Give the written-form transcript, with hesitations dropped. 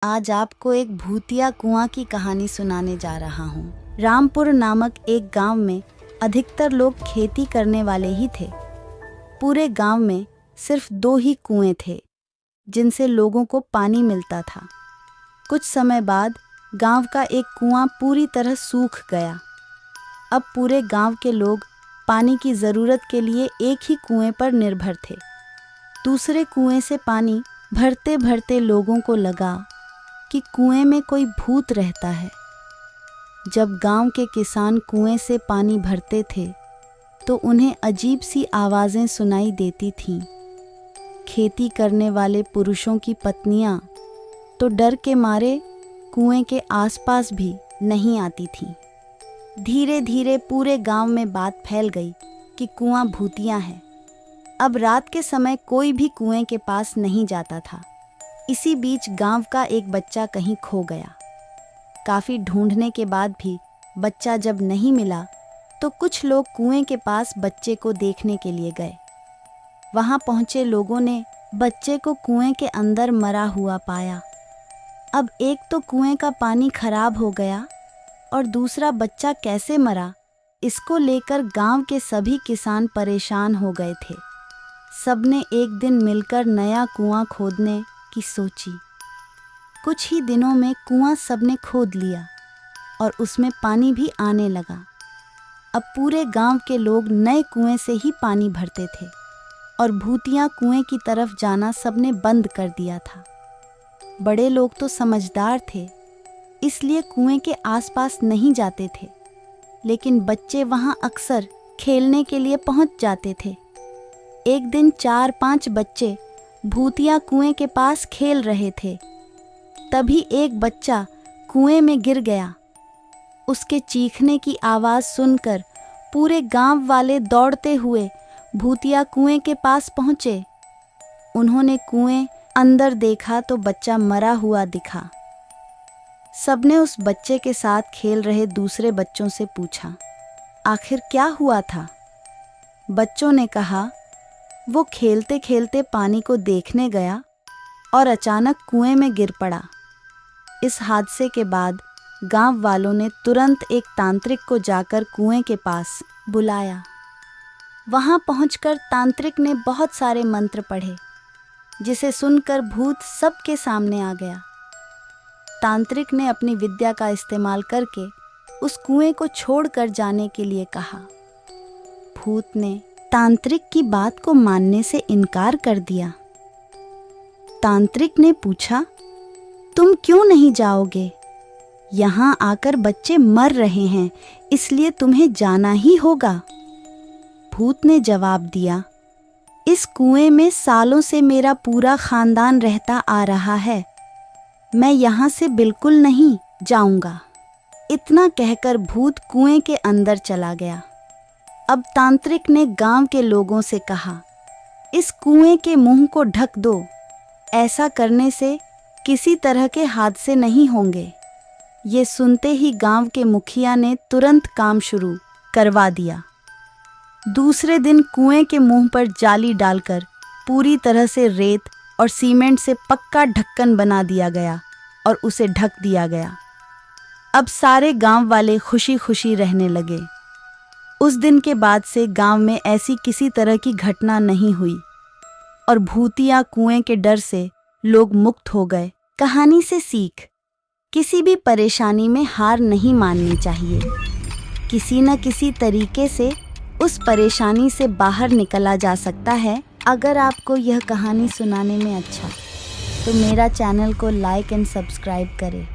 आज आपको एक भूतिया कुआं की कहानी सुनाने जा रहा हूँ। रामपुर नामक एक गांव में अधिकतर लोग खेती करने वाले ही थे। पूरे गांव में सिर्फ 2 ही कुएं थे जिनसे लोगों को पानी मिलता था। कुछ समय बाद गांव का एक कुआं पूरी तरह सूख गया। अब पूरे गांव के लोग पानी की ज़रूरत के लिए एक ही कुएं पर निर्भर थे। दूसरे कुएं से पानी भरते भरते लोगों को लगा कि कुएं में कोई भूत रहता है। जब गांव के किसान कुएं से पानी भरते थे तो उन्हें अजीब सी आवाज़ें सुनाई देती थीं। खेती करने वाले पुरुषों की पत्नियां तो डर के मारे कुएं के आसपास भी नहीं आती थीं। धीरे धीरे पूरे गांव में बात फैल गई कि कुआं भूतिया है। अब रात के समय कोई भी कुएं के पास नहीं जाता था। इसी बीच गांव का एक बच्चा कहीं खो गया। काफ़ी ढूंढने के बाद भी बच्चा जब नहीं मिला तो कुछ लोग कुएं के पास बच्चे को देखने के लिए गए। वहां पहुंचे लोगों ने बच्चे को कुएं के अंदर मरा हुआ पाया। अब एक तो कुएं का पानी खराब हो गया और दूसरा बच्चा कैसे मरा, इसको लेकर गांव के सभी किसान परेशान हो गए थे। सबने एक दिन मिलकर नया कुआं खोदने की सोची। कुछ ही दिनों में कुआं सबने खोद लिया और उसमें पानी भी आने लगा। अब पूरे गांव के लोग नए कुएं से ही पानी भरते थे और भूतिया कुएं की तरफ जाना सबने बंद कर दिया था। बड़े लोग तो समझदार थे, इसलिए कुएं के आसपास नहीं जाते थे, लेकिन बच्चे वहां अक्सर खेलने के लिए पहुंच जाते थे। एक दिन 4-5 बच्चे भूतिया कुएं के पास खेल रहे थे। तभी एक बच्चा कुएं में गिर गया। उसके चीखने की आवाज़ सुनकर पूरे गांव वाले दौड़ते हुए भूतिया कुएं के पास पहुंचे। उन्होंने कुएं अंदर देखा तो बच्चा मरा हुआ दिखा। सबने उस बच्चे के साथ खेल रहे दूसरे बच्चों से पूछा, आखिर क्या हुआ था? बच्चों ने कहा, वो खेलते खेलते पानी को देखने गया और अचानक कुएं में गिर पड़ा। इस हादसे के बाद गांव वालों ने तुरंत एक तांत्रिक को जाकर कुएं के पास बुलाया। वहां पहुंचकर तांत्रिक ने बहुत सारे मंत्र पढ़े, जिसे सुनकर भूत सबके सामने आ गया। तांत्रिक ने अपनी विद्या का इस्तेमाल करके उस कुएं को छोड़कर जाने के लिए कहा। भूत ने तांत्रिक की बात को मानने से इनकार कर दिया। तांत्रिक ने पूछा, तुम क्यों नहीं जाओगे? यहाँ आकर बच्चे मर रहे हैं, इसलिए तुम्हें जाना ही होगा। भूत ने जवाब दिया, इस कुएं में सालों से मेरा पूरा खानदान रहता आ रहा है, मैं यहाँ से बिल्कुल नहीं जाऊंगा। इतना कहकर भूत कुएं के अंदर चला गया। अब तांत्रिक ने गांव के लोगों से कहा, इस कुएं के मुंह को ढक दो, ऐसा करने से किसी तरह के हादसे नहीं होंगे। ये सुनते ही गांव के मुखिया ने तुरंत काम शुरू करवा दिया। दूसरे दिन कुएं के मुंह पर जाली डालकर पूरी तरह से रेत और सीमेंट से पक्का ढक्कन बना दिया गया और उसे ढक दिया गया। अब सारे गांव वाले खुशी खुशी रहने लगे। उस दिन के बाद से गांव में ऐसी किसी तरह की घटना नहीं हुई और भूतिया कुएं के डर से लोग मुक्त हो गए। कहानी से सीख, किसी भी परेशानी में हार नहीं माननी चाहिए। किसी न किसी तरीके से उस परेशानी से बाहर निकला जा सकता है। अगर आपको यह कहानी सुनाने में अच्छा तो मेरा चैनल को लाइक एंड सब्सक्राइब करें।